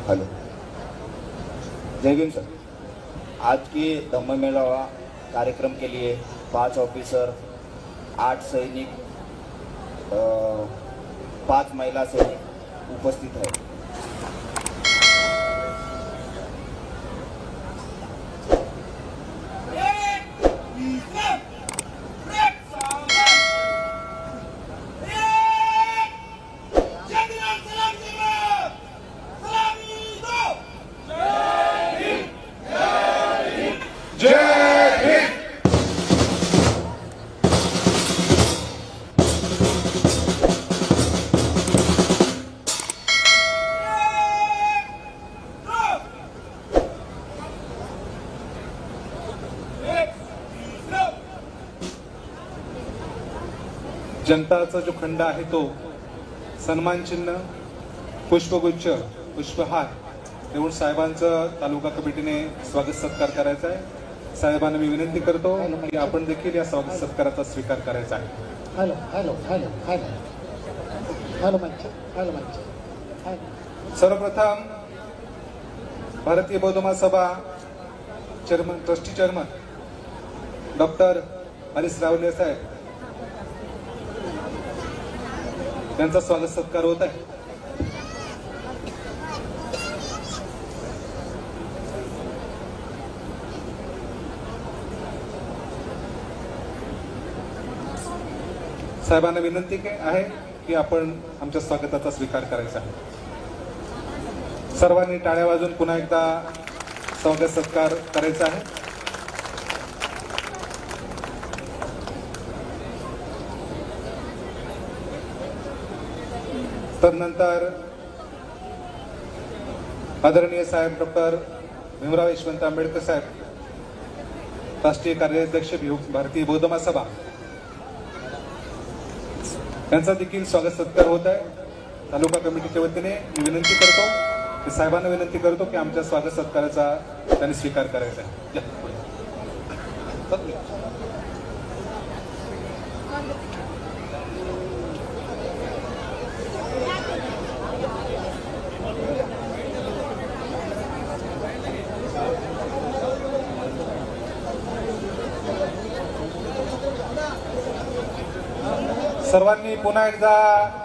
Hello, जय Bhim sir. आज के धम्म मेळावा कार्यक्रम के लिए 5 ऑफिसर, 8 सैनिक, 5 महिला सैनिक उपस्थित है। जनताचा जो खंड आहे तो सन्मान चिन्ह, पुष्पगुच्छ, पुष्पहार देऊन साहेबांचं तालुका कमिटीने स्वागत सत्कार करायचा आहे। साहेबांना मी विनंती करतो की आपण देखील या स्वागत सत्काराचा स्वीकार करायचा आहे। Hello hello hello hello hello मंच। सर्वप्रथम Bharatiya Bauddha Mahasabha chairman, trustee chairman doctor Harish Rawale साहेब त्यांचा स्वागत सत्कार होत आहे। साहेबांना विनंती आहे की आपण आमच्या स्वागताचा स्वीकार करायचा आहे। सर्वांनी टाळ्या वाजवून पुन्हा एकदा स्वागत सत्कार करायचा आहे। तदनंतर आदरणीय साहेब डॉक्टर भीमराव यशवंत आंबेडकर साहेब, राष्ट्रीय कार्याध्यक्ष भारतीय बौद्ध महासभा, त्यांचा देखील स्वागत सत्कार होत आहे। तालुका कमिटीच्या वतीने मी विनंती करतो की साहेबांना विनंती करतो की आमच्या स्वागत सत्काराचा त्यांनी स्वीकार करायचा आहे। सर्वांनी पुन्हा एकदा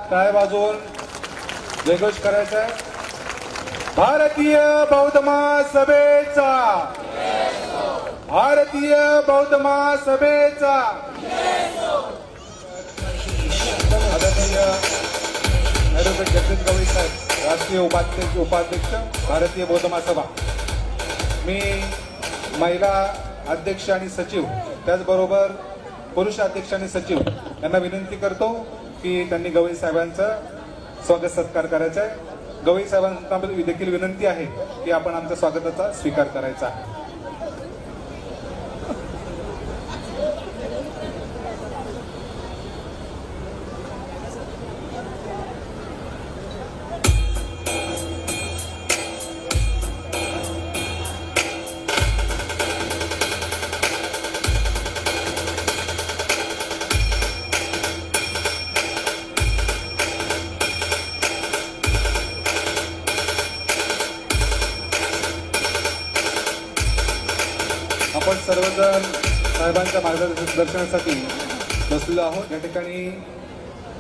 टाळ्या वाजवून जयघोष करायचा आहे। भारतीय बौद्ध महासभेचा, भारतीय बौद्ध महासभेचा, आदरणीय ॲडव्होकेट जगदीश गवई साहेब, राष्ट्रीय उपाध्यक्ष भारतीय बौद्ध महासभा, मी महिला अध्यक्ष आणि सचिव, त्याचबरोबर पुरुष अध्यक्ष आणि सचिव यांना विनंती करतो की त्यांनी गवई साहेबांचं स्वागत सत्कार करायचा आहे। गवई साहेबांना देखील विनंती आहे की आपण आमच्या स्वागताचा स्वीकार करायचा आहे। आपण सर्वजण साहेबांच्या मार्गदर्शनासाठी बसलेलो आहोत। या ठिकाणी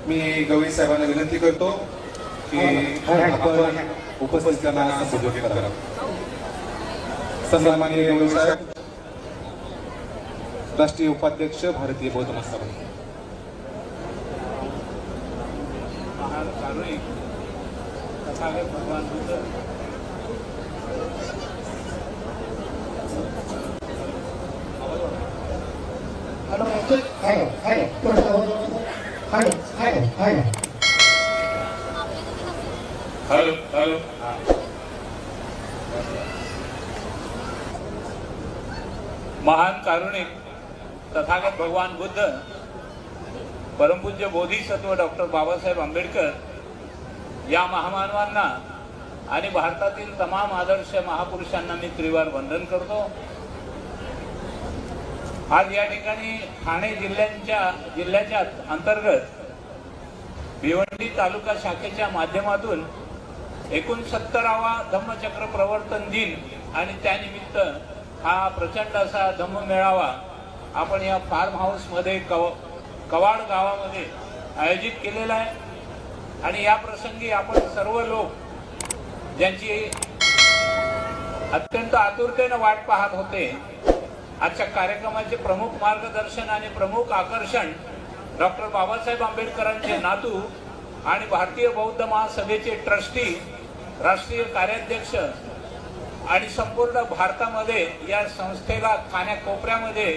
मी गवई साहेबांना विनंती करतो की आपण उपस्थितांना संबोधित करावं। सन्माननीय गवई साहेब, राष्ट्रीय उपाध्यक्ष भारतीय बौद्ध महासभा। भगवान Buddha hello hello hello hello महान कारुणिक तथागत भगवान बुद्ध, परमपूज्य बोधिसत्व डॉक्टर बाबासाहेब आंबेडकर या महामानवांना आणि भारतातील तमाम आदर्श महापुरुषांना मी त्रिवार वंदन करतो। आज या ठिकाणी ठाणे जिल्ह्याच्या अंतर्गत भिवंडी तालुका शाखेच्या माध्यमातून 69वा धम्मचक्र प्रवर्तन दिन आणि त्यानिमित्त हा प्रचंड असा धम्म मेळावा आपण या फार्म हाऊस मध्ये कवाड गावामध्ये आयोजित केलेला आहे। आणि या प्रसंगी आपण सर्व लोक ज्यांची अत्यंत आतुरतेने वाट पाहत होते, आजच्या कार्यक्रमाचे प्रमुख मार्गदर्शन आणि प्रमुख आकर्षण डॉक्टर बाबासाहेब आंबेडकरांचे नातू आणि भारतीय बौद्ध महासभेचे ट्रस्टी, राष्ट्रीय कार्याध्यक्ष आणि संपूर्ण भारतामध्ये या संस्थेला कानाकोपऱ्यामध्ये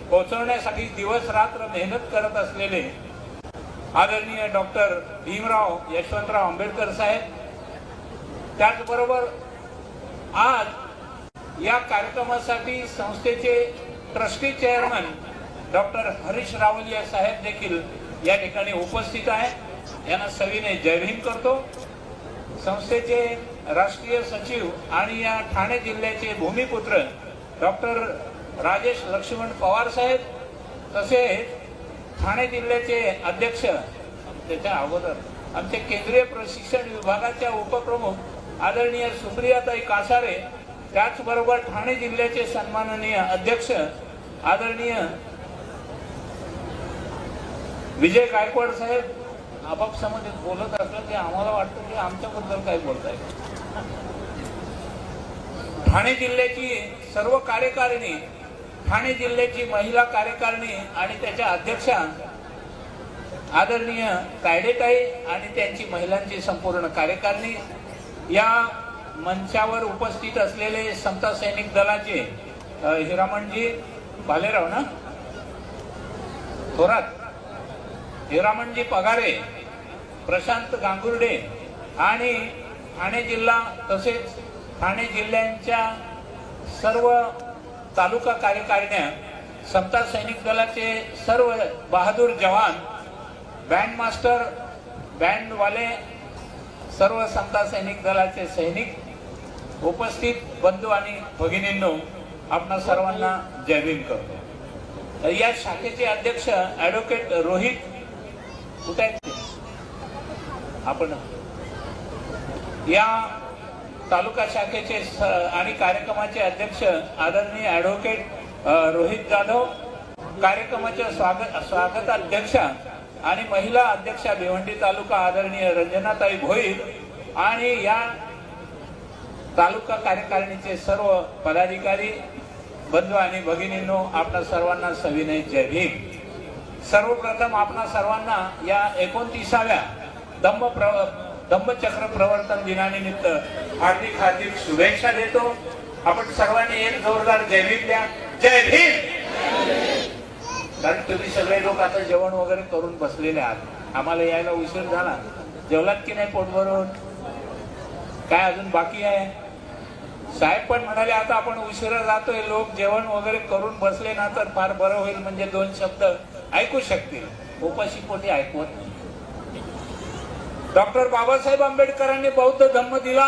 पोहोचवण्यासाठी दिवस रात्र मेहनत करत असलेले आदरणीय डॉक्टर भीमराव यशवंतराव आंबेडकर साहेब, त्याचबरोबर आज या कार्यक्रमासाठी संस्थेचे trustee chairman doctor Harish Rawalia साहेब देखील या ठिकाणी उपस्थित आहे। यांना सविनय जय भीम करतो। संस्थेचे राष्ट्रीय सचिव आणि या ठाणे जिल्ह्याचे भूमिपुत्र डॉक्टर राजेश लक्ष्मण पवार साहेब, तसेच ठाणे जिल्ह्याचे अध्यक्ष, त्याच्या अगोदर आमचे केंद्रीय प्रशिक्षण विभागाच्या उपप्रमुख आदरणीय सुप्रियाताई कासारे, त्याचबरोबर ठाणे जिल्ह्याचे सन्माननीय अध्यक्ष आदरणीय विजय गायकवाड साहेब, आपापसामध्ये बोलत असलं की आम्हाला वाटतं की आमच्याबद्दल काय बोलताय। ठाणे जिल्ह्याची सर्व कार्यकारिणी, ठाणे जिल्ह्याची महिला कार्यकारिणी आणि त्याच्या अध्यक्षा आदरणीय कायडेताई आणि त्यांची महिलांची संपूर्ण कार्यकारिणी, या मंचावर उपस्थित असलेले समता सैनिक दलाचे हिरामणजी भालेराव ना थोरात, हिरामणजी पगारे, प्रशांत गांगुर्डे आणि ठाणे जिल्हा तसेच ठाणे जिल्ह्यांच्या सर्व तालुका कार्यकारिण्या, समता सैनिक दलाचे सर्व बहादूर जवान, बँड मास्टर, बँडवाले, सर्व समता सैनिक दलाचे सैनिक, उपस्थित बंधू आणि भगिनींनो, आपणा सर्वांना जय भीम करतो। या शाखेचे अध्यक्ष ऍडव्होकेट रोहित कुठे आहेत आपण, या तालुका शाखेचे आणि कार्यक्रमाचे अध्यक्ष आदरणीय ऍडव्होकेट रोहित जाधव, कार्यक्रमाच्या स्वागताध्यक्ष आणि महिला अध्यक्षा भिवंडी तालुका आदरणीय रंजनाताई भोईर आणि या तालुका कार्यकारिणीचे सर्व पदाधिकारी, बंधू आणि भगिनींनो, आपणा सर्वांना सविनय जय भीम। सर्वप्रथम आपणा सर्वांना या 29व्या धम्मचक्र प्रवर्तन दिनानिमित्त हार्दिक हार्दिक शुभेच्छा देतो। आपण सर्वांनी एक जोरदार जय भीम द्या, जय भीम। कारण तुम्ही सगळे लोक आता जेवण वगैरे करून बसलेले आहात, आम्हाला यायला उशीर झाला। जेवलात की नाही पोट भरून? काय अजून बाकी आहे? साहेब पण म्हणाले आता आपण उशिरा जातोय, लोक जेवण वगैरे करून बसले ना तर फार बरं होईल, म्हणजे 2 शब्द ऐकू शकतील, उपाशी पोटी ऐकवत नाही। डॉक्टर बाबासाहेब आंबेडकरांनी बौद्ध धम्म दिला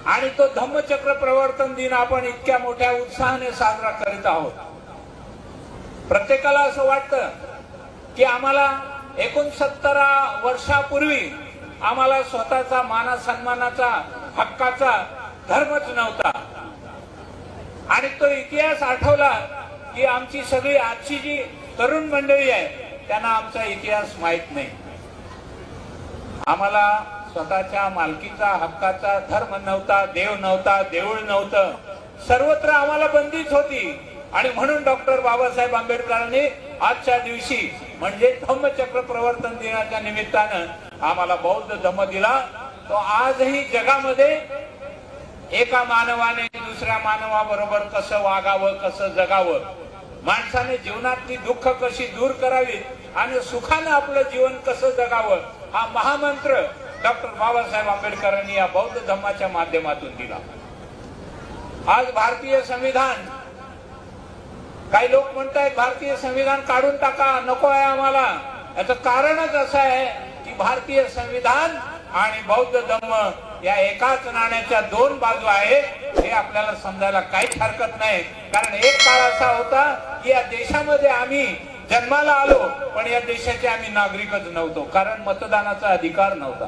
आणि तो धम्मचक्र प्रवर्तन दिन आपण इतक्या मोठ्या उत्साहाने साजरा करीत आहोत। प्रत्येकाला असं वाटतं की आम्हाला 69 वर्षापूर्वी आम्हाला स्वतःचा माना सन्मानाचा हक्काचा धर्मच नव्हता, आणि तो इतिहास आठवला की आमची सगळी आजची जी तरुण मंडळी आहे त्यांना आमचा इतिहास माहित नाही। आम्हाला स्वतःच्या मालकीचा हक्काचा धर्म नव्हता, देव नव्हता, देऊळ नव्हतं, सर्वत्र आम्हाला बंदीच होती। आणि म्हणून डॉक्टर बाबासाहेब आंबेडकरांनी आजच्या दिवशी म्हणजे धम्मचक्र प्रवर्तन दिनाच्या निमित्तानं आम्हाला बौद्ध धम्म दिला। तो आजही जगामध्ये एका मानवाने दुसऱ्या मानवाबरोबर कसं वागावं, कसं जगावं, माणसाने जीवनातली दुःख कशी दूर करावी आणि सुखानं आपलं जीवन कसं जगावं, हा महामंत्र डॉक्टर बाबासाहेब आंबेडकरांनी या बौद्ध धम्माच्या माध्यमातून दिला। आज भारतीय संविधान, काही लोक म्हणतात भारतीय संविधान काढून टाका, नको आहे आम्हाला। याचं कारणच असं आहे की भारतीय संविधान आणि बौद्ध धम्म या एकाच नाण्याच्या 2 बाजू आहेत, हे आपल्याला समजायला काहीच हरकत नाही। कारण एक काळ असा होता की या देशामध्ये आम्ही जन्माला आलो पण या देशाचे आम्ही नागरिकच नव्हतो, कारण मतदानाचा अधिकार नव्हता।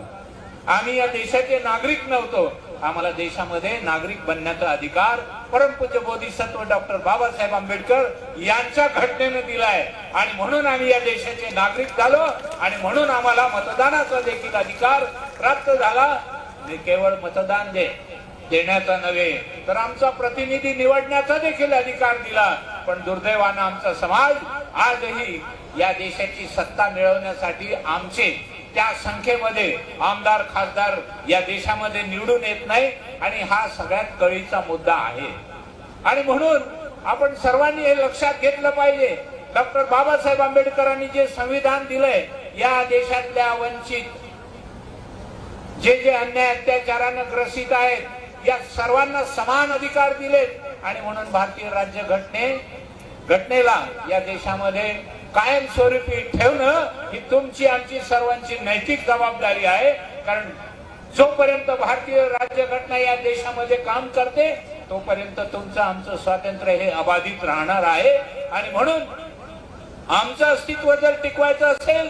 आम्ही या देशाचे नागरिक नव्हतो. आम्हाला देशामध्ये नागरिक बनण्याचा अधिकार परमपूज्य बोधिसत्व डॉक्टर बाबासाहेब आंबेडकर यांच्या घटनेने दिलाय आणि म्हणून आम्ही या देशाचे नागरिक झालो आणि म्हणून आम्हाला मतदानाचा देखील अधिकार प्राप्त झाला. केवळ मतदान देण्याचा नव्हे तर आमचा प्रतिनिधी निवडण्याचा देखील अधिकार दिला. पण दुर्दैवानं आमचा समाज आजही या देशाची सत्ता मिळवण्यासाठी आमचे त्या संख्येमध्ये आमदार खासदार या देशामध्ये निवडून येत नाही आणि हा सगळ्यात कळीचा मुद्दा आहे. आणि म्हणून आपण सर्वांनी हे लक्षात घेतलं पाहिजे. डॉक्टर बाबासाहेब आंबेडकरांनी जे संविधान दिलंय या देशातल्या वंचित जे अन्याय अत्याचारानं ग्रसित आहेत या सर्वांना समान अधिकार दिलेत आणि म्हणून भारतीय राज्य घटनेला या देशामध्ये कायमस्वरूपी ठेवणं ही तुमची आमची सर्वांची नैतिक जबाबदारी आहे. कारण जोपर्यंत भारतीय राज्यघटना या देशामध्ये काम करते तोपर्यंत तुमचं आमचं स्वातंत्र्य हे अबाधित राहणार आहे. आणि म्हणून आमचं अस्तित्व जर टिकवायचं असेल,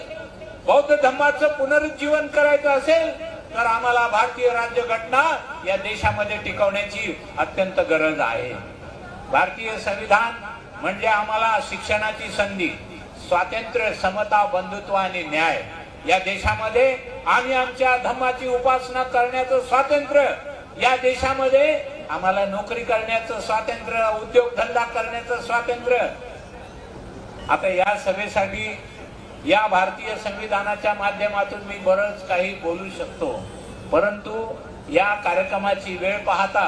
बौद्ध धर्माचं पुनरुज्जीवन करायचं असेल तर आम्हाला भारतीय राज्यघटना या देशामध्ये टिकवण्याची अत्यंत गरज आहे. भारतीय संविधान म्हणजे आम्हाला शिक्षणाची संधी, स्वातंत्र्य, समता, बंधुत्व आणि न्याय. या देशामध्ये आम्ही आमच्या धर्माची उपासना करण्याचं स्वातंत्र्य, या देशामध्ये आम्हाला नोकरी करण्याचं स्वातंत्र्य, उद्योगधंदा करण्याचं स्वातंत्र्य. आता या सभेसाठी या भारतीय संविधानाच्या माध्यमातून मी बरंच काही बोलू शकतो, परंतु या कार्यक्रमाची वेळ पाहता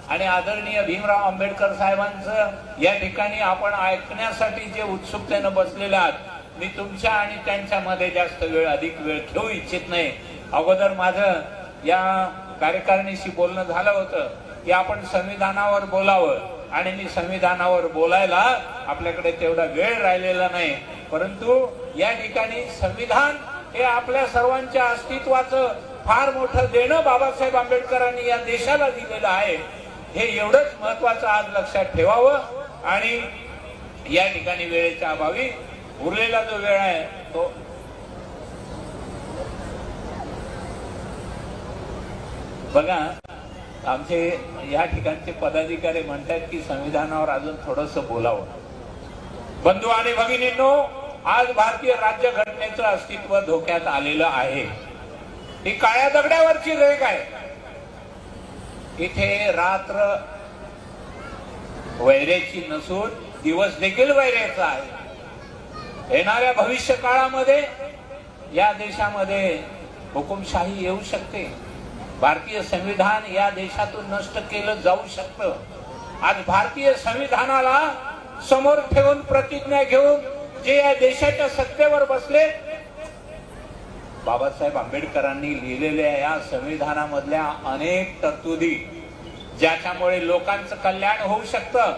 आणि आदरणीय भीमराव आंबेडकर साहेबांचं या ठिकाणी आपण ऐकण्यासाठी जे उत्सुकतेनं बसलेले आहात, मी तुमच्या आणि त्यांच्यामध्ये जास्त अधिक वेळ घेऊ इच्छित नाही. अगोदर माझं या कार्यकारिणीशी बोलणं झालं होतं की आपण संविधानावर बोलावं आणि मी संविधानावर बोलायला आपल्याकडे तेवढा वेळ राहिलेला नाही. परंतु या ठिकाणी संविधान हे आपल्या सर्वांच्या अस्तित्वाचं फार मोठं देणं बाबासाहेब आंबेडकरांनी या देशाला दिलेलं आहे. हे एवढंच महत्वाचं आज लक्षात ठेवावं. आणि या ठिकाणी वेळेच्या अभावी उरलेला जो वेळ आहे तो बघा, आमचे या ठिकाणचे पदाधिकारी म्हणतात की संविधानावर अजून थोडंसं बोलावं. बंधू आणि भगिनींनो, आज भारतीय राज्यघटनेचं अस्तित्व धोक्यात आलेलं आहे. ही काळ्या दगडावरची रेघ आहे. इथे रात्र वैरेची नसून दिवस देखील वैरेचा आहे. येणाऱ्या भविष्य काळामध्ये या देशामध्ये हुकुमशाही येऊ शकते. भारतीय संविधान या देशातून नष्ट केलं जाऊ शकतं. आज भारतीय संविधानाला समोर ठेवून प्रतिज्ञा घेऊन जे या देशाच्या सत्तेवर बसले, बाबासाहेब आंबेडकरांनी लिहिलेल्या या संविधानामधल्या अनेक तरतुदी ज्याच्यामुळे लोकांचं कल्याण होऊ शकतं,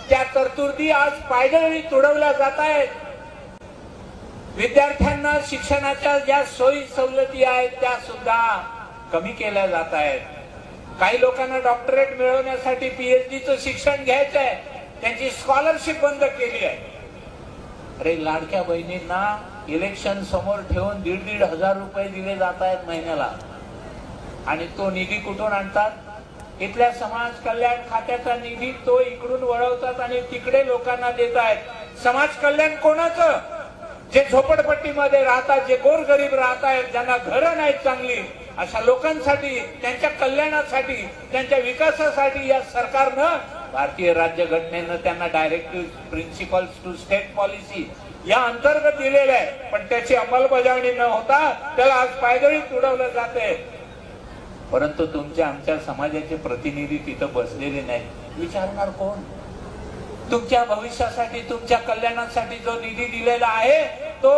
त्या तरतुदी आज पायदळी तुडवल्या जात आहेत. विद्यार्थ्यांना शिक्षणाच्या ज्या सोयी सवलती आहेत त्या सुद्धा कमी केल्या जात आहेत. काही लोकांना डॉक्टरेट मिळवण्यासाठी पीएचडीचं शिक्षण घ्यायचं आहे, त्यांची स्कॉलरशिप बंद केली आहे. अरे, लाडक्या बहिणींना इलेक्शन समोर ठेवून 1,500 रुपये दिले जात आहेत महिन्याला. आणि तो निधी कुठून आणतात? इथल्या समाज कल्याण खात्याचा निधी तो इकडून वळवतात आणि तिकडे लोकांना देत आहेत. समाज कल्याण कोणाचं? जे झोपडपट्टीमध्ये राहतात, जे गोरगरीब राहत आहेत, ज्यांना घरं नाहीत चांगली, अशा लोकांसाठी, त्यांच्या कल्याणासाठी, त्यांच्या विकासासाठी या सरकारनं, भारतीय राज्यघटनेनं त्यांना directive principles to state policy या अंतर्गत दिलेलं आहे. पण त्याची अंमलबजावणी न होता त्याला आज पायदळी तुडवलं जाते. परंतु तुमच्या आमच्या समाजाचे प्रतिनिधी तिथं बसलेले नाहीत. विचारणार कोण? तुमच्या भविष्यासाठी, तुमच्या कल्याणासाठी जो निधी दिलेला आहे तो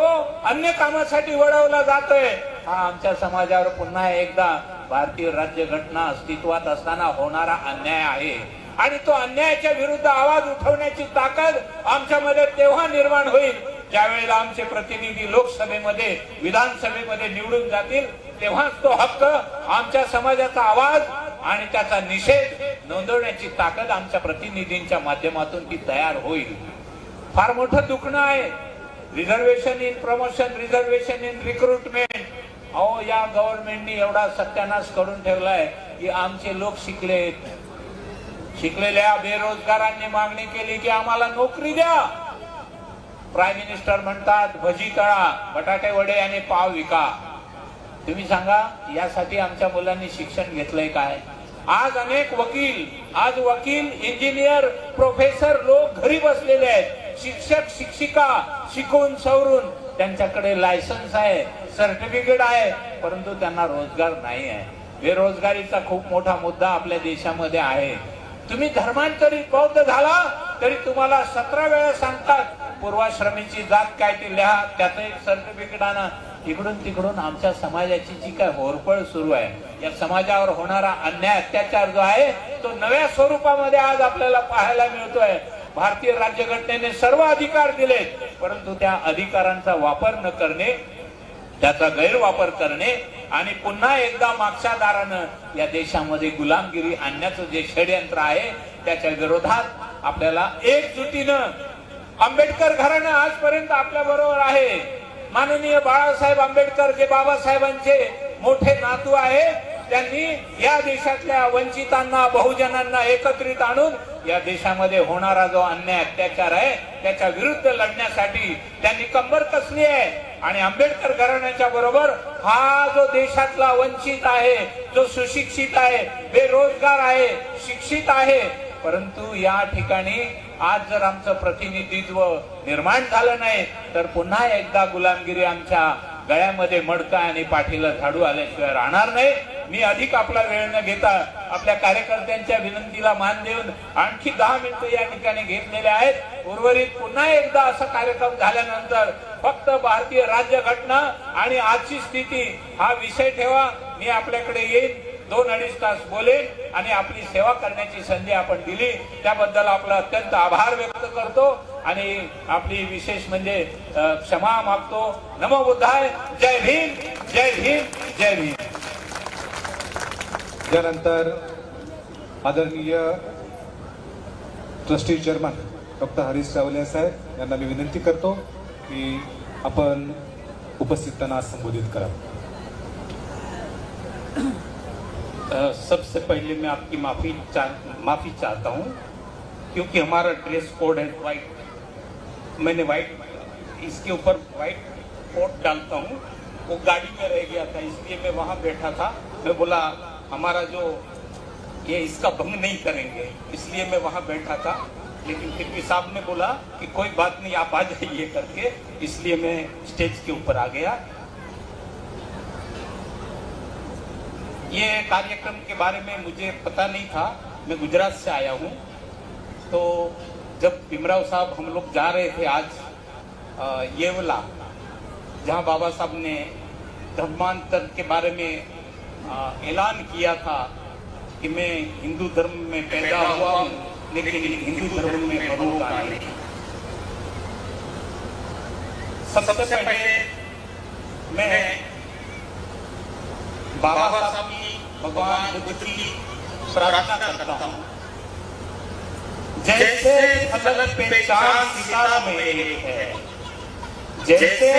अन्य कामासाठी वळवला जातोय. हा आमच्या समाजावर पुन्हा एकदा भारतीय राज्यघटना अस्तित्वात असताना होणारा अन्याय आहे. आणि तो अन्यायाच्या विरुद्ध आवाज उठवण्याची ताकद आमच्यामध्ये तेव्हा निर्माण होईल ज्यावेळेला आमचे प्रतिनिधी लोकसभेमध्ये, विधानसभेमध्ये निवडून जातील. तेव्हाच तो हक्क, आमच्या समाजाचा आवाज आणि त्याचा निषेध नोंदवण्याची ताकद आमच्या प्रतिनिधींच्या माध्यमातून ती तयार होईल. फार मोठं दुखणं आहे. Reservation in promotion, reservation in recruitment. अहो, या गव्हर्नमेंटनी एवढा सत्यानाश करून ठेवलाय की आमचे लोक शिकलेत. शिकलेल्या बेरोजगारांनी मागणी केली की आम्हाला नोकरी द्या. प्राईम मिनिस्टर म्हणतात भजी तळा, बटाटे वडे आणि पाव विका. तुम्ही सांगा यासाठी आमच्या मुलांनी शिक्षण घेतलंय काय? आज अनेक वकील, इंजिनियर, प्रोफेसर लोक घरी बसलेले आहेत. शिक्षक शिक्षिका शिकून सवरून त्यांच्याकडे लायसन्स आहे, सर्टिफिकेट आहे, परंतु त्यांना रोजगार नाही आहे. बेरोजगारीचा खूप मोठा मुद्दा आपल्या देशामध्ये आहे. तुम्ही धर्मांतरित बौद्ध झाला तरी तुम्हाला 17 वेळा सांगतात पूर्वाश्रमीची जात काय ती लिहा, त्याचं एक सर्टिफिकेट आणा. इकडून तिकडून आमच्या समाजाची जी काय होरपळ सुरू आहे, या समाजावर होणारा अन्याय अत्याचार जो आहे तो नव्या स्वरूपामध्ये आज आपल्याला पाहायला मिळतोय. भारतीय राज्यघटनेने सर्व अधिकार दिलेत, परंतु त्या अधिकारांचा वापर न करणे, त्याचा गैरवापर करणे आणि पुन्हा एकदा मागच्या दारानं या देशामध्ये गुलामगिरी आणण्याचं जे षडयंत्र आहे त्याच्या विरोधात आपल्याला एकजुटीनं आंबेडकर घराणं आजपर्यंत आपल्या बरोबर आहे. माननीय बाळासाहेब आंबेडकर जे बाबासाहेबांचे मोठे नातू आहे, त्यांनी या देशातल्या वंचितांना, बहुजनांना एकत्रित आणून या देशामध्ये होणारा जो अन्याय अत्याचार आहे त्याच्या विरुद्ध लढण्यासाठी त्यांनी कंबर कसली आहे. आणि आंबेडकर घराण्याच्या बरोबर हा जो देशातला वंचित आहे, जो सुशिक्षित आहे, बेरोजगार आहे, शिक्षित आहे, परंतु या ठिकाणी आज जर आमचं प्रतिनिधित्व निर्माण झालं नाही तर पुन्हा एकदा गुलामगिरी आमच्या गळ्यामध्ये मडका आणि पाठीला झाडू आल्याशिवाय राहणार नाही. मी अधिक आपला वेळ न घेता आपल्या कार्यकर्त्यांच्या विनंतीला मान देऊन आणखी 10 मिनिटं या ठिकाणी घेतलेले आहेत. उर्वरित पुन्हा एकदा असा कार्यक्रम झाल्यानंतर फक्त भारतीय राज्यघटना आणि आजची स्थिती हा विषय ठेवा. मी आपल्याकडे येईन, 2-2.5 तास बोलेन आणि आपली सेवा करण्याची संधी आपण दिली त्याबद्दल आपला अत्यंत आभार व्यक्त करतो आणि आपली विशेष म्हणजे क्षमा मागतो. नमो बुद्धाय. जय भीम, जय भीम, जय भीम. त्यानंतर आदरणीय ट्रस्टी चेअरमन डॉक्टर हरीश सावले साहेब यांना मी विनंती करतो की आपण उपस्थितांना संबोधित करा. सबसे पहले मैं आपकी माफी चाहता हूँ क्योंकि हमारा ड्रेस कोड है व्हाइट. मैंने व्हाइट इसके ऊपर व्हाइट कोट डालता हूँ, वो गाड़ी में रह गया था इसलिए मैं वहाँ बैठा था. मैं बोला हमारा जो ये इसका भंग नहीं करेंगे, इसलिए मैं वहाँ बैठा था. लेकिन फिर भी साहब ने बोला कि कोई बात नहीं आप आ जाइए करके, इसलिए मैं स्टेज के ऊपर आ गया. ये कार्यक्रम के बारे में मुझे पता नहीं था. मैं गुजरात से आया हूँ. तो जब भीमराव साहब हम लोग जा रहे थे आज येवला, जहाँ बाबा साहब ने धर्मांतर के बारे में ऐलान किया था कि मैं हिंदू धर्म में पैदा हुआ हूँ लेकिन हिंदू धर्म में मरूंगा नहीं. सबसे पहले मैं बाबा साहब की, भगवान बुद्ध की प्रार्थना करता हूँ. जैसे फलक पे चांद सितारों में एक है, जैसे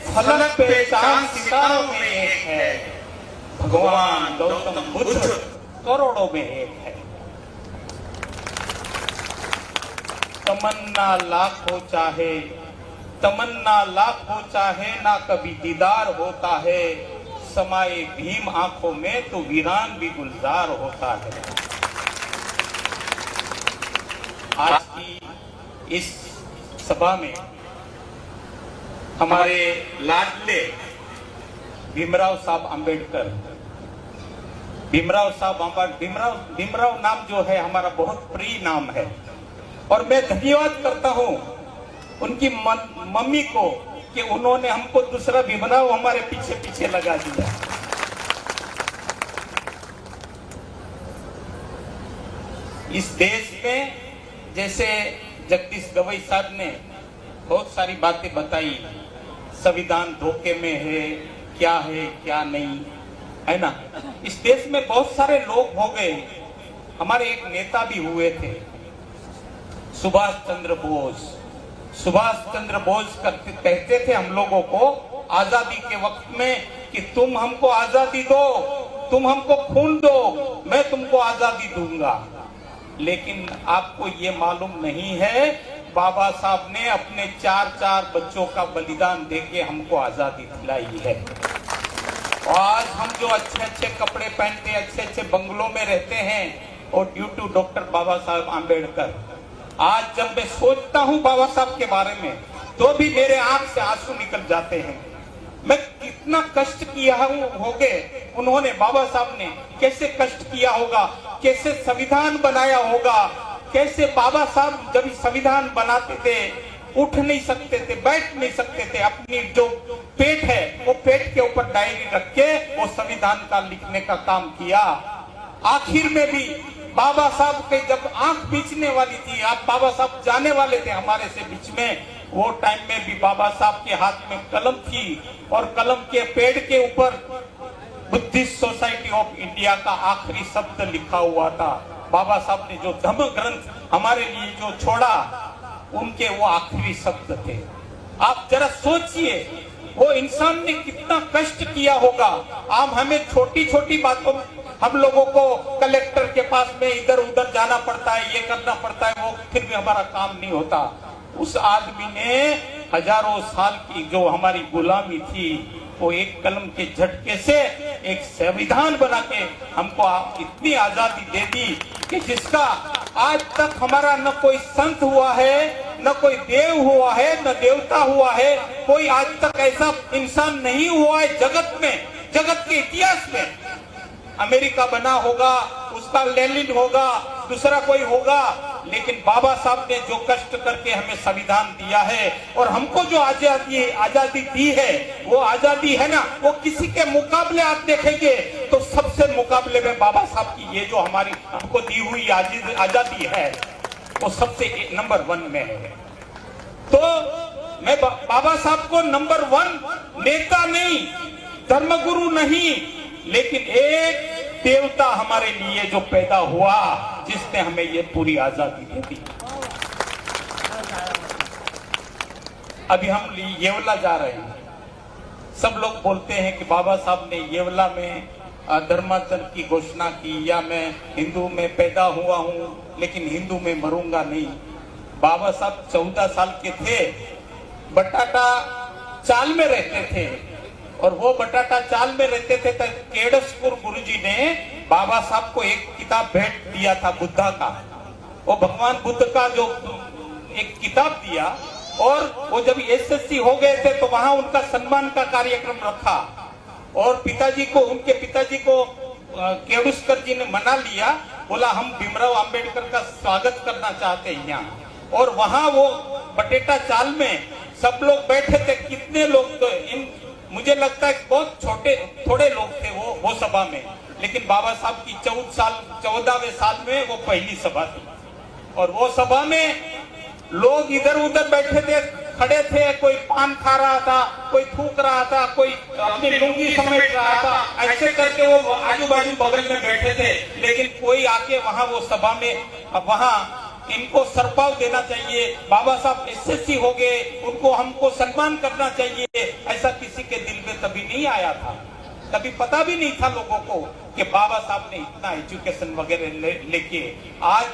फलक पे चांद सितारों में एक है, भगवान गौतम बुद्ध करोड़ों में एक है. तमन्ना लाख हो चाहे ना कभी दीदार होता है. समाये भीम आंखों में तो वीरान भी गुलजार होता है. आज की इस सभा में हमारे लाडले भीमराव साहब आंबेडकर, भीमराव नाम जो है हमारा बहुत प्रिय नाम है और मैं धन्यवाद करता हूं उनकी मम्मी को कि उन्होंने हमको दूसरा भीमराव हमारे पीछे पीछे लगा दिया. इस देश में जैसे जगदीश गवई साहब ने बहुत सारी बातें बताई, संविधान धोखे में है क्या नहीं, है ना. इस देश में बहुत सारे लोग हो गए. हमारे एक नेता भी हुए थे, सुभाष चंद्र बोस कहते थे हम लोगों को आजादी के वक्त में कि तुम हमको आजादी दो, तुम हमको खून दो, मैं तुमको आजादी दूंगा। लेकिन आपको ये मालूम नहीं है, बाबा साहब ने अपने 4 बच्चों का बलिदान देके हमको आजादी दिलाई है। और आज हम जो अच्छे अच्छे कपड़े पहनते हैं, अच्छे अच्छे बंगलों में रहते हैं, और ड्यू टू डॉक्टर बाबा साहब आम्बेडकर। आज जब मैं सोचता हूँ बाबा साहब के बारे में, तो भी मेरे आंख से आंसू निकल जाते हैं। मैं कितना कष्ट किया होगे उन्होंने, बाबा साहब ने कैसे कष्ट किया होगा, कैसे संविधान बनाया होगा, कैसे बाबा साहब जब संविधान बनाते थे उठ नहीं सकते थे, बैठ नहीं सकते थे, अपनी जो पेट है वो पेट के ऊपर डायरी रख के वो संविधान का लिखने का काम किया। आखिर में भी बाबा साहब के जब आंख बीचने वाली थी, आप बाबा साहब जाने वाले थे हमारे से बीच में, वो टाइम में भी बाबा साहब के हाथ में कलम थी और कलम के पेड़ के ऊपर बुद्धिस्ट सोसाइटी ऑफ इंडिया का आखिरी शब्द लिखा हुआ था। बाबा साहब ने जो धम्म ग्रंथ हमारे लिए जो छोड़ा, उनके वो आखिरी शब्द थे। आप जरा सोचिए वो इंसान ने कितना कष्ट किया होगा। आप हमें छोटी छोटी बातों, हम लोगों को कलेक्टर के पास में इधर उधर जाना पड़ता है, ये करना पड़ता है, वो फिर भी हमारा काम नहीं होता। उस आदमी ने हजारों साल की जो हमारी गुलामी थी, वो एक कलम के झटके से एक संविधान बना के हमको इतनी आजादी दे दी कि जिसका आज तक हमारा न कोई संत हुआ है, न कोई देव हुआ है, न देवता हुआ है, कोई आज तक ऐसा इंसान नहीं हुआ है जगत में, जगत के इतिहास में। अमेरिका बना होगा, उसका लेनिन होगा, दूसरा कोई होगा, लेकिन बाबा साहब ने जो कष्ट करके हमें संविधान दिया है और हमको जो आजादी दी है, वो आजादी है ना, वो किसी के मुकाबले आप देखेंगे तो सबसे मुकाबले में बाबा साहब की ये जो हमारी हमको दी हुई आजादी है, वो सबसे नंबर 1 में है। तो मैं बाबा साहब को नंबर 1 नेता नहीं, धर्मगुरु नहीं, लेकिन एक देवता हमारे लिए जो पैदा हुआ, जिसने हमें ये पूरी आजादी दे दी। अभी हम येवला जा रहे हैं। सब लोग बोलते हैं कि बाबा साहब ने येवला में धर्मांतर की घोषणा की, या मैं हिंदू में पैदा हुआ हूं लेकिन हिंदू में मरूंगा नहीं। बाबा साहब 14 साल के थे, बटाटा चाल में रहते थे, और वो बटाटा चाल में रहते थे तो केडसपुर गुरुजी ने बाबा साहब को एक किताब भेंट दिया था बुद्धा का। वो भगवान बुद्ध का जो एक किताब दिया, और वो जब एसएससी हो गए थे तो वहां उनका सम्मान का कार्यक्रम रखा, और पिताजी को, उनके पिताजी को केडुस्कर जी ने मना लिया, बोला हम भीमराव अंबेडकर का स्वागत करना चाहते हैं यहाँ। और वहां वो बटेटा चाल में सब लोग बैठे थे, कितने लोग तो मुझे लगता है बहुत थोड़े लोग थे वो सभा में, लेकिन बाबा साहब की 14वें साल में वो पहली सभा थी, और वो सभा में लोग इधर उधर बैठे थे, खड़े थे, कोई पान खा रहा था, कोई थूक रहा था, कोई अपनी लुंगी समेट रहा था, ऐसे करके वो आजू बाजू बगल में बैठे थे। लेकिन कोई आके वहां वो सभा में, वहां इनको सरपाव देना चाहिए, बाबा साहब एसएससी हो गए, उनको हमको सम्मान करना चाहिए, ऐसा किसी के दिल में तभी नहीं आया था। कभी पता भी नहीं था लोगों को कि बाबा साहब ने इतना एजुकेशन वगैरह लेके आज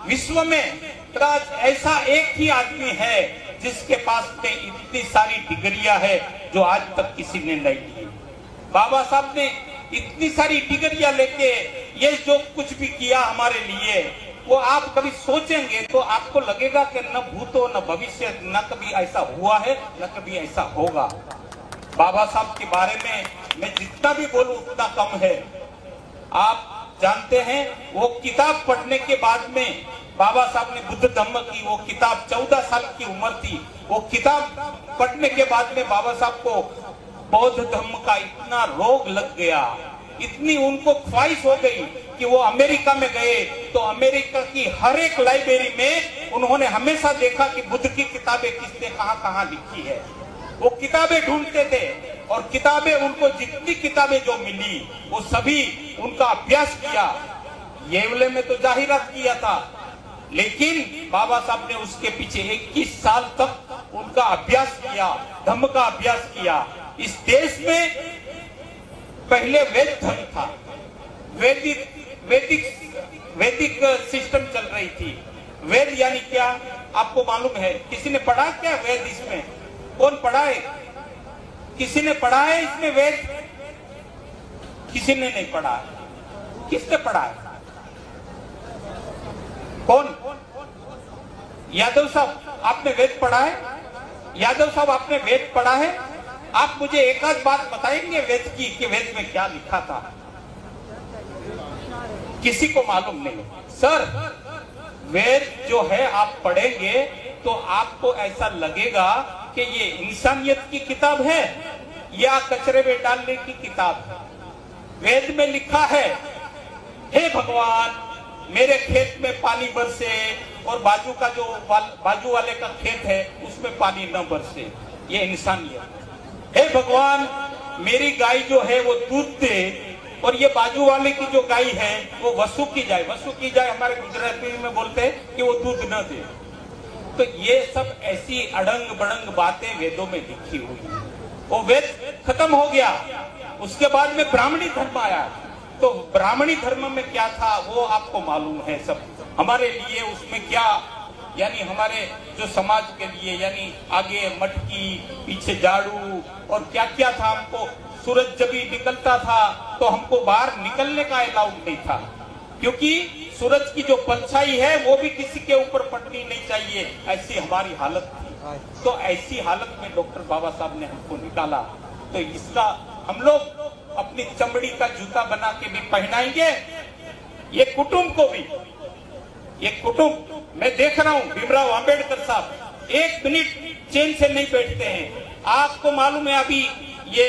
विश्व में ऐसा एक ही आदमी है जिसके पास में इतनी सारी डिग्रियां है जो आज तक किसी ने नहीं ली। बाबा साहब ने इतनी सारी डिग्रियां लेके ये जो कुछ भी किया हमारे लिए, वो आप कभी सोचेंगे तो आपको लगेगा कि न भूतो न भविष्य, न कभी ऐसा हुआ है न कभी ऐसा होगा। बाबा साहब के बारे में मैं जितना भी बोलूं उतना कम है। आप जानते हैं वो किताब पढ़ने के बाद में बाबा साहब ने बुद्ध धम्म की वो किताब, 14 साल की उम्र थी, वो किताब पढ़ने के बाद में बाबा साहब को बौद्ध धम्म का इतना रोग लग गया, इतनी उनको ख्वाहिश हो गई कि वो अमेरिका में गए तो अमेरिका की हर एक लाइब्रेरी में उन्होंने हमेशा देखा कि बुद्ध की किताबें किसने कहां लिखी है। वो किताबें ढूंढते थे, और किताबें उनको जितनी किताबें जो मिली वो सभी उनका अभ्यास किया। येवले में तो जाहिरात किया था, लेकिन बाबा साहब ने उसके पीछे 21 साल तक उनका अभ्यास किया, धम्म का अभ्यास किया। इस देश में पहले वेद धर्म था, वैदिक सिस्टम चल रही थी। वेद यानी क्या आपको मालूम है? किसी ने पढ़ा क्या वेद? इसमें कौन पढ़ा है? किसी ने पढ़ा है इसमें वेद? किसी ने नहीं पढ़ा। किसने पढ़ा है? कौन? यादव साहब, आपने वेद पढ़ा है? यादव साहब, आपने वेद पढ़ा है? आप मुझे एक आध बात बताएंगे वेद की, कि वेद में क्या लिखा था? किसी को मालूम नहीं। सर, वेद जो है आप पढ़ेंगे तो आपको ऐसा लगेगा कि ये इंसानियत की किताब है या कचरे में डालने की किताब है। वेद में लिखा है, हे भगवान, मेरे खेत में पानी बरसे और बाजू का जो बाजू वाले का खेत है उसमें पानी न बरसे। ये इंसानियत। हे भगवान, मेरी गाय जो है वो दूध दे और ये बाजू वाले की जो गाय है वो वसु की जाए। वसु की जाए हमारे गुजराती में बोलते हैं कि वो दूध न दे। तो ये सब ऐसी अड़ंग बड़ंग बातें वेदों में लिखी हुई है। वो वेद खत्म हो गया, उसके बाद में ब्राह्मणी धर्म आया। तो ब्राह्मणी धर्म में क्या था वो आपको मालूम है सब। हमारे लिए उसमें क्या, यानी हमारे जो समाज के लिए, यानी आगे मटकी, पीछे झाड़ू और क्या क्या था। हमको सूरज जब भी निकलता था तो हमको बाहर निकलने का अलाउड नहीं था, क्योंकि सूरज की जो परछाई है वो भी किसी के ऊपर पड़नी नहीं चाहिए, ऐसी हमारी हालत थी। तो ऐसी हालत में डॉक्टर बाबा साहब ने हमको निकाला। तो इसका हम लोग अपनी चमड़ी का जूता बना के भी पहनाएंगे। ये कुटुंब को भी, ये कुटुंब, मैं देख रहा हूँ भीमराव अंबेडकर साहब एक मिनट चैन से नहीं बैठते हैं। आपको मालूम है अभी ये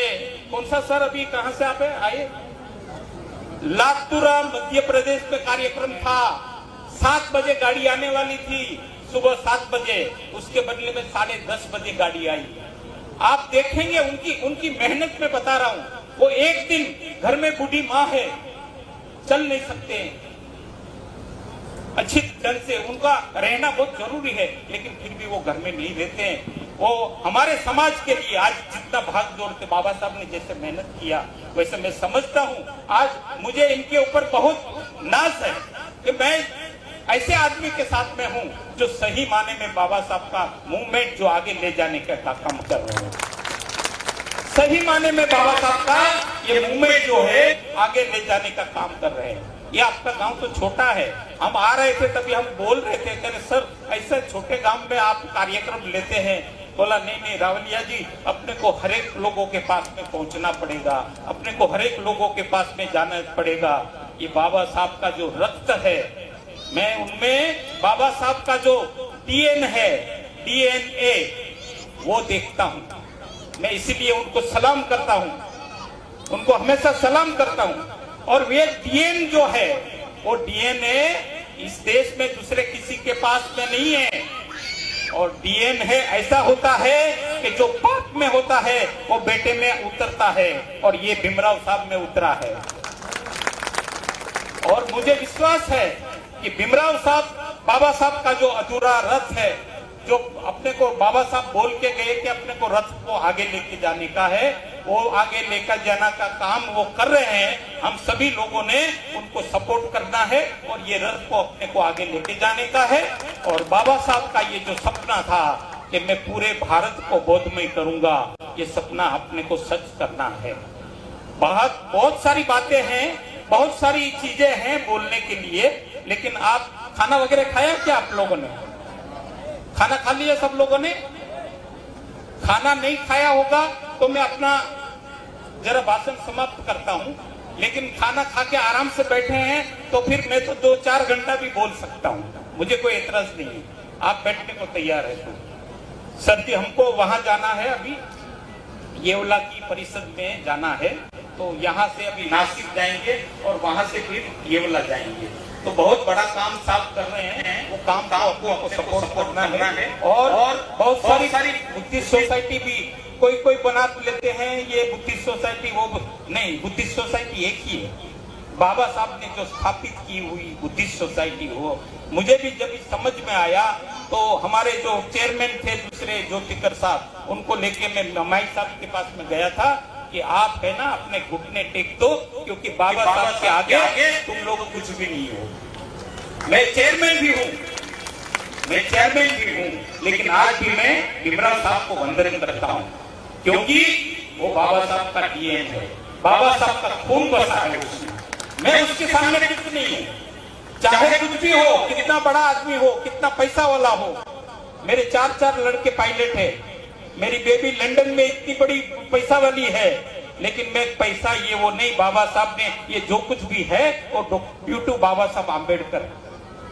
कौन सा सर, अभी कहां से आप आए? लातूरा मध्य प्रदेश में कार्यक्रम था। 7 बजे गाड़ी आने वाली थी, सुबह 7 बजे, उसके बदले में 10:30 बजे गाड़ी आई। आप देखेंगे उनकी मेहनत में बता रहा हूँ। वो एक दिन घर में बूढ़ी माँ है, चल नहीं सकते अच्छी ढंग से, उनका रहना बहुत जरूरी है, लेकिन फिर भी वो घर में नहीं रहते हैं। वो हमारे समाज के लिए आज जितना भाग दौड़ के बाबा साहब ने जैसे मेहनत किया, वैसे मैं समझता हूँ आज मुझे इनके ऊपर बहुत नाज है कि मैं ऐसे आदमी के साथ में हूँ जो सही माने में बाबा साहब का मूवमेंट जो आगे ले जाने का काम कर रहे हैं। सही माने में बाबा साहब का ये मूवमेंट जो है आगे ले जाने का काम कर रहे हैं। ये आपका गांव तो छोटा है, हम आ रहे थे तभी हम बोल रहे थे, कहते सर ऐसे छोटे गांव में आप कार्यक्रम लेते हैं। बोला नहीं रावलिया जी, अपने को हर एक लोगों के पास में पहुंचना पड़ेगा, अपने को हर एक लोगों के पास में जाना पड़ेगा। ये बाबा साहब का जो रक्त है, मैं उनमें बाबा साहब का जो डीएन है, डीएनए, वो देखता हूं। मैं इसीलिए उनको सलाम करता हूं, उनको हमेशा सलाम करता हूं। और वे डीएन जो है, वो डीएनए इस देश में दूसरे किसी के पास में नहीं है। और डीएन है ऐसा होता है कि जो बाप में होता है वो बेटे में उतरता है, और ये भीमराव साहब में उतरा है। और मुझे विश्वास है कि भीमराव साहब, बाबा साहब का जो अधूरा रथ है, जो अपने को बाबा साहब बोल के गए कि अपने को रथ को आगे लेके जाने का है, वो आगे लेकर जाने का काम वो कर रहे हैं। हम सभी लोगों ने उनको सपोर्ट करना है और ये रथ को अपने को आगे लेके जाने का है। और बाबा साहब का ये जो सपना था कि मैं पूरे भारत को बौद्धमय करूंगा, ये सपना अपने को सच करना है। बहुत सारी बातें हैं, बहुत सारी चीजें हैं बोलने के लिए, लेकिन आप खाना वगैरह खाया क्या? आप लोगों ने खाना खा लिया? सब लोगों ने खाना नहीं खाया होगा तो मैं अपना जरा भाषण समाप्त करता हूं। लेकिन खाना खा के आराम से बैठे हैं तो फिर मैं तो 2-4 घंटा भी बोल सकता हूं, मुझे कोई एतराज नहीं है। आप बैठने को तैयार है तो सर जी, हमको वहां जाना है, अभी येवला की परिषद में जाना है, तो यहाँ से अभी नासिक जाएंगे और वहां से फिर येवला जाएंगे। तो बहुत बड़ा काम साहब कर रहे हैं, वो काम आपको सपोर्ट करना है। और बहुत सारी बुद्धिस्ट सोसाइटी भी कोई बना लेते हैं, ये बुद्धिस्ट सोसाइटी, वो नहीं, बुद्धिस्ट सोसाइटी एक ही है। बाबा साहब ने जो स्थापित की हुई बुद्धिस्ट सोसाइटी, वो मुझे भी जब समझ में आया तो हमारे जो चेयरमैन थे दूसरे ज्योतिकर साहब, उनको लेके मैं माई साहब के पास में गया था। कि आप है ना अपने घुटने टेक दो, क्योंकि बाबा साहब के आगे तुम लोग कुछ भी नहीं हो। मैं चेयरमैन भी हूँ, लेकिन आज भी मैं भीमराव साहब को वंदन करता हूँ, क्योंकि वो बाबा साहब का डीएन है, बाबा साहब का खून बसा है उसमें। मैं उसके सामने कुछ नहीं हूँ, चाहे कुछ भी हो, कितना बड़ा आदमी हो, कितना पैसा वाला हो। मेरे 4 लड़के पायलट है, मेरी बेबी लंदन में इतनी बड़ी पैसा वाली है, लेकिन मैं पैसा ये वो नहीं, बाबा साहब ने ये जो कुछ भी है वो ड्यू टू बाबा साहब आम्बेडकर।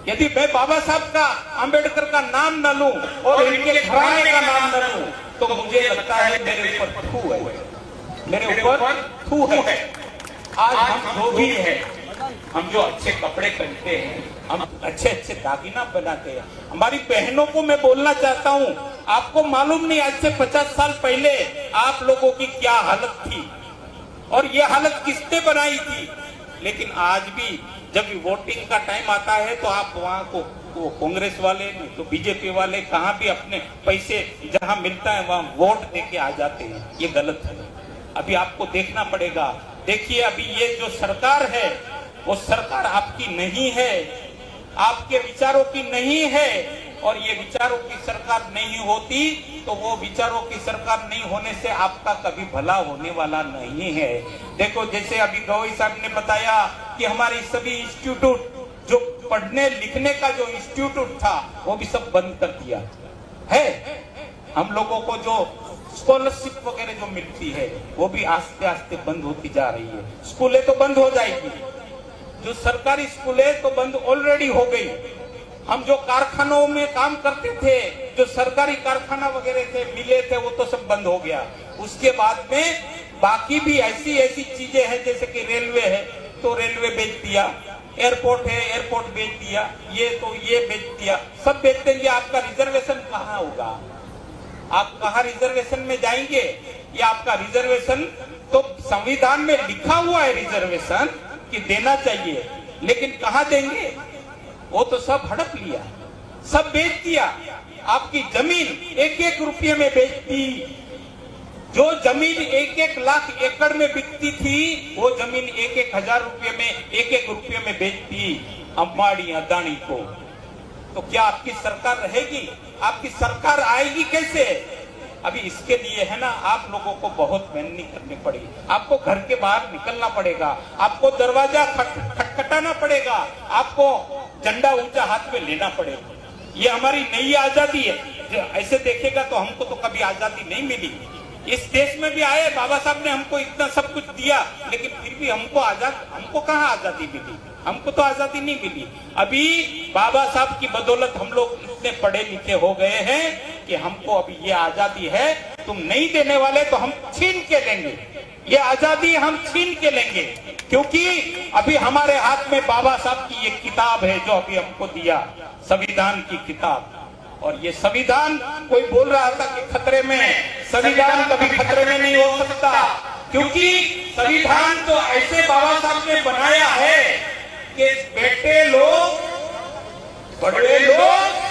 यदि मैं बाबा साहब का आम्बेडकर का नाम न लूं और इनके घराने का नाम न लूं, तो मुझे लगता है मेरे ऊपर थू है, मेरे ऊपर थू है। आज हम जो भी है, हम जो अच्छे कपड़े पहनते हैं, हम अच्छे अच्छे दागिना बनाते हैं, हमारी बहनों को मैं बोलना चाहता हूँ, आपको मालूम नहीं आज से 50 साल पहले आप लोगों की क्या हालत थी और ये हालत किसने बनाई थी। लेकिन आज भी जब वोटिंग का टाइम आता है तो आप वहाँ को कांग्रेस वाले नहीं तो बीजेपी वाले कहाँ भी अपने पैसे जहाँ मिलता है वहाँ वोट देके आ जाते हैं। ये गलत है, अभी आपको देखना पड़ेगा। देखिए अभी ये जो सरकार है वो सरकार आपकी नहीं है, आपके विचारों की नहीं है, और ये विचारों की सरकार नहीं होती तो वो विचारों की सरकार नहीं होने से आपका कभी भला होने वाला नहीं है। देखो जैसे अभी गवई साहब ने बताया कि हमारी सभी इंस्टीट्यूट जो पढ़ने लिखने का जो इंस्टीट्यूट था वो भी सब बंद कर दिया है। हम लोगों को जो स्कॉलरशिप वगैरह जो मिलती है वो भी आस्ते आस्ते बंद होती जा रही है। स्कूलें तो बंद हो जाएगी, जो सरकारी स्कूलें तो बंद ऑलरेडी हो गई। हम जो कारखानों में काम करते थे, जो सरकारी कारखाना वगैरह थे, मिले थे, वो तो सब बंद हो गया। उसके बाद में बाकी भी ऐसी ऐसी चीजें हैं, जैसे कि रेलवे है तो रेलवे बेच दिया, एयरपोर्ट है एयरपोर्ट बेच दिया, ये तो ये बेच दिया, सब बेच देंगे। आपका रिजर्वेशन कहाँ होगा? आप कहाँ रिजर्वेशन में जाएंगे? ये आपका रिजर्वेशन तो संविधान में लिखा हुआ है रिजर्वेशन कि देना चाहिए, लेकिन कहाँ देंगे? वो तो सब हड़प लिया, सब बेच दिया। आपकी जमीन 1-1 रुपये में बेच दी। जो जमीन 1-1 लाख एकड़ में बिकती थी वो जमीन 1-1 हजार रुपये में 1-1 रुपये में बेच दी अंबानी अदानी को। तो क्या आपकी सरकार रहेगी? आपकी सरकार आएगी कैसे? अभी इसके लिए है ना आप लोगों को बहुत मेहनत करनी पड़ेगी। आपको घर के बाहर निकलना पड़ेगा, आपको दरवाजा खटखटाना पड़ेगा, आपको झंडा ऊंचा हाथ में लेना पड़ेगा। ये हमारी नई आजादी है। ऐसे देखेगा तो हमको तो कभी आजादी नहीं मिली। इस देश में भी आए, बाबा साहब ने हमको इतना सब कुछ दिया, लेकिन फिर भी हमको कहाँ आजादी मिली? हमको तो आजादी नहीं मिली। अभी बाबा साहब की बदौलत हम लोग इतने पढ़े लिखे हो गए हैं कि हमको अभी ये आजादी है, तुम नहीं देने वाले तो हम छीन के लेंगे। ये आजादी हम छीन के लेंगे, क्योंकि अभी हमारे हाथ में बाबा साहब की ये किताब है जो अभी हमको दिया, संविधान की किताब। और ये संविधान, कोई बोल रहा था कि खतरे में, संविधान कभी खतरे में नहीं हो सकता, क्योंकि संविधान तो ऐसे बाबा साहब ने बनाया है कि बेटे लोग, बड़े लोग,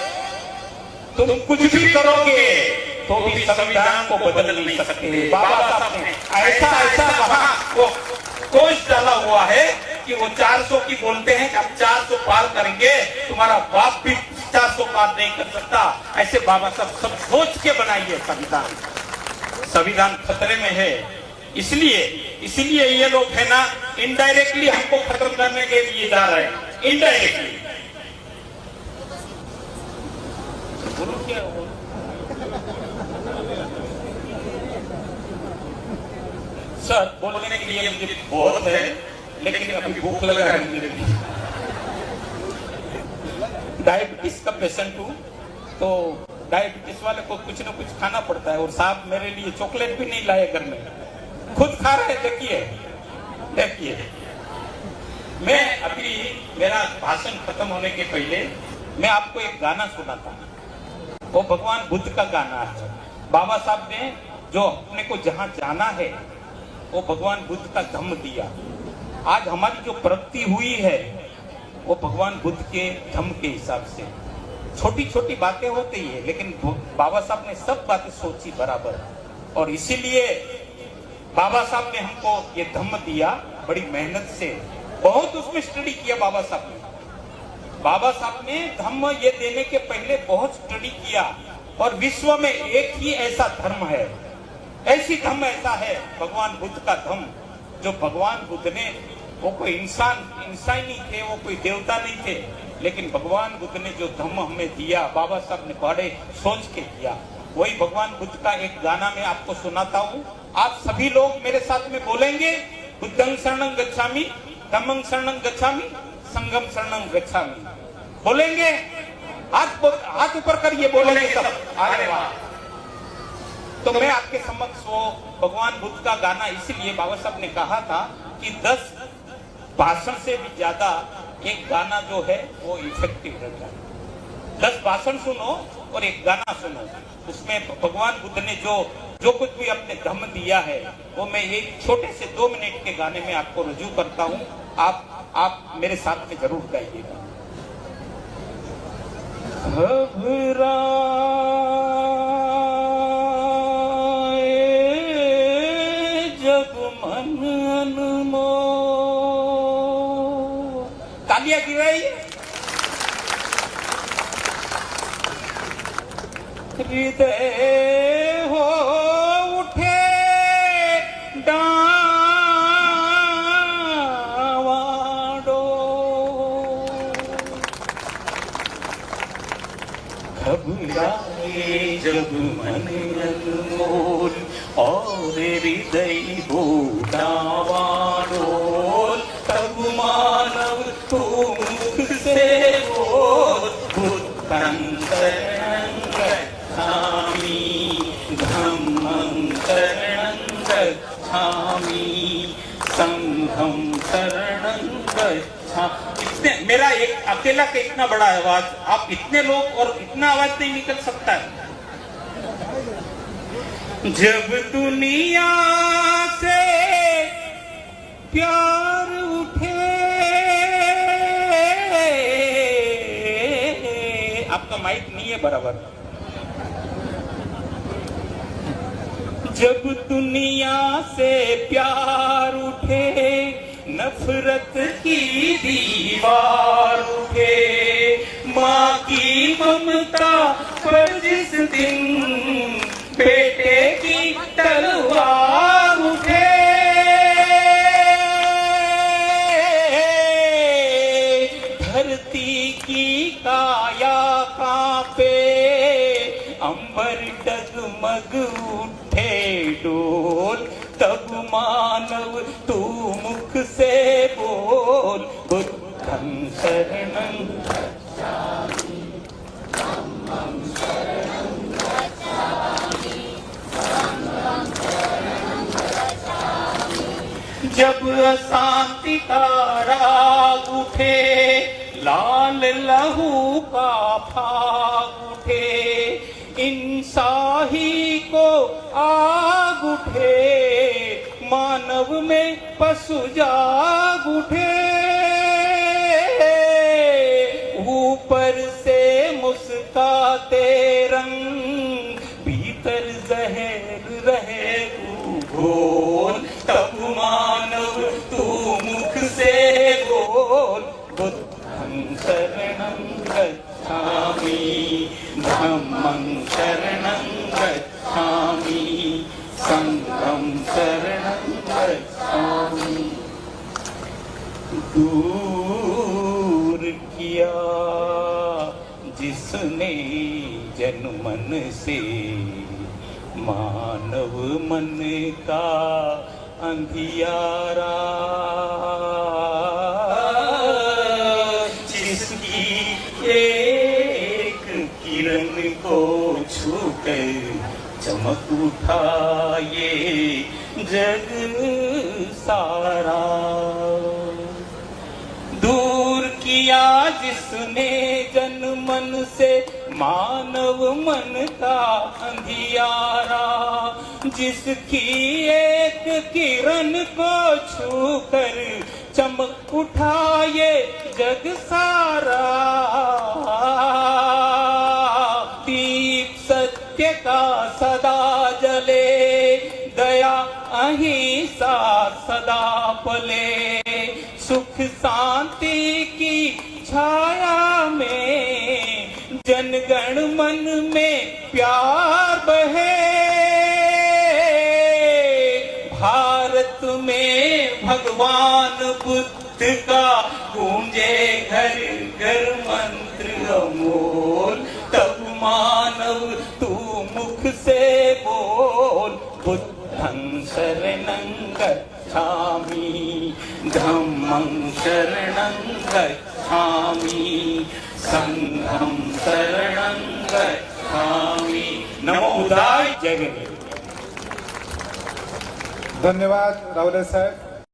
तुम कुछ भी करोगे तो भी संविधान को बदल नहीं सकते। बाबा साहब ने ऐसा ऐसा वहां वो कोष डाला हुआ है कि वो 400 की बोलते हैं कि आप 400 पार करेंगे, तुम्हारा बाप भी 400 पार नहीं कर सकता। ऐसे बाबा साहब सब सोच के बनाइए संविधान। संविधान खतरे में है, इसलिए ये लोग है ना इनडायरेक्टली हमको खत्म करने के लिए जा रहे हैं, इनडायरेक्टली। बोलो क्या हो? सर बोलने के लिए मुझे बहुत है, लेकिन अभी भूख लगा है मुझे। डायबिटीज का पेशेंट हूँ, तो डायबिटीज वाले को कुछ न कुछ खाना पड़ता है, और साहब मेरे लिए चॉकलेट भी नहीं लाए घर में, खुद खा रहे। देखिए मैं अभी मेरा भाषण खत्म होने के पहले मैं आपको एक गाना सुनाता हूँ। वो भगवान बुद्ध का गाना है। बाबा साहब ने जो अपने को जहाँ जाना है वो भगवान बुद्ध का धम्म दिया। आज हमारी जो प्रगति हुई है वो भगवान बुद्ध के धम्म के हिसाब से। छोटी छोटी बातें होती है, लेकिन बाबा साहब ने सब बातें सोची बराबर, और इसीलिए बाबा साहब ने हमको ये धम्म दिया बड़ी मेहनत से, बहुत उसमें स्टडी किया बाबा साहब ने। बाबा साहब ने धम्म ये देने के पहले बहुत स्टडी किया, और विश्व में एक ही ऐसा धर्म है, ऐसी धम्म ऐसा है भगवान बुद्ध का धम्म, जो भगवान बुद्ध ने, वो कोई इंसान नहीं थे, वो कोई देवता नहीं थे, लेकिन भगवान बुद्ध ने जो धम्म हमें दिया, बाबा साहब ने बड़े सोच के दिया। वही भगवान बुद्ध का एक गाना मैं आपको सुनाता हूँ, आप सभी लोग मेरे साथ में बोलेंगे, बुद्धं शरणं गच्छामि, धम्मं शरणं गच्छामि, संघं शरणं गच्छामि। बोलेंगे, हाथ ऊपर करिए, बोलेंगे सब। अरे वाह। तो मैं आपके समक्ष वो भगवान बुद्ध का गाना इसलिए बाबा साहब ने कहा था कि 10 भाषण से भी ज्यादा एक गाना जो है वो इफेक्टिव रहता है। 10 भाषण सुनो और एक गाना सुनो, उसमें भगवान बुद्ध ने जो कुछ भी अपने धम्म दिया है वो मैं एक छोटे से 2 मिनट के गाने में आपको रजू करता हूँ। आप मेरे साथ में जरूर गाइएगा। तालियां गिराइए। हृदय हो उठे डावाडो, घबराए जब मन अनमोल, और हृदय हो डावाडोल, तब मानव तू मुख से बोल, बुद्धं शरणं गच्छामि, धम्मं शरणं गच्छामि, संघं शरणं गच्छामि। इतने, मेरा एक अकेला का इतना बड़ा आवाज, आप इतने लोग और इतना आवाज नहीं निकल सकता है। जब दुनिया से प्यार उठे, आपका माइक नहीं है बराबर। जब दुनिया से प्यार उठे, नफरत की दीवार उठे, माँ की ममता पर जिस दिन बेटे की तलवार उठे, धरती की काया कांपे, अंबर डगमग उठे डोल, तब मानव तू मुख से बोल, बुद्धं शरणं गच्छामि, धम्मं शरणं गच्छामि, संघं शरणं गच्छामि। जब अशांति का राग उठे, लाल लहू का फाग उठे, इंसाही को आग उठे, मानव में पशु जाग उठे, ऊपर से मुस्काते रंग, भीतर जहर रहे घोल, तब मानव तू मुख से बोल, बुद्धं शरणं गच्छामि, धम्मं शरणं गच्छामि, संघं शरणं गच्छामि। दूर किया जिसने जन मन से, मानव मन का अंधियारा, जिसकी एक किरण को छूकर चमक उठा ये जग सारा। दूर किया जिसने जन मन से, मानव मन का अंधियारा, जिसकी एक किरण को छूकर चमक उठा ये जग सारा। दीप सत्य का सदा जले, दया अहिं सदा पले सुख शांति की छाया में, जनगण मन में प्यार बहे, भारत में भगवान बुद्ध का गूंजे घर घर मंत्र अमोल, तब मानव तू मुख से बोल, बुद्धं शरणं गच्छामि, धम्मं शरणं गच्छामि, संघं शरणं गच्छामि। नमो बुद्धाय। जय हिंद। धन्यवाद रावले साहेब.